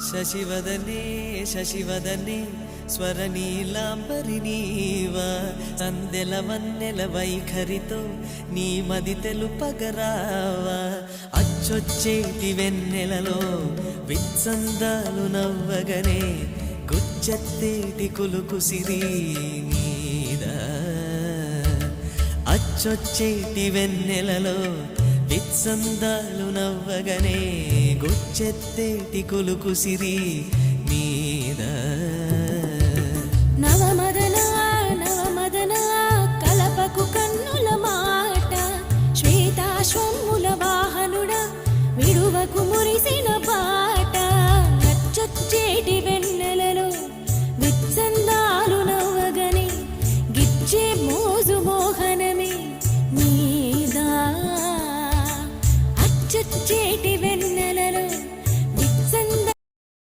శశివదనే శశివదనే స్వరనీలాంబరి నీవా సందెల వన్నెల వైఖరితో నీ మది తెలుపగరావా అచ్చొచ్చేటి వెన్నెలలో విత్సందాలు నవ్వగనే గుచ్చెత్తేటి కులుకు సిరి నీదా అచ్చొచ్చేటి వెన్నెలలో విత్సందాలు నవ్వగనే గుచ్చెత్తేటి కులుకు సిరి నీదా నవ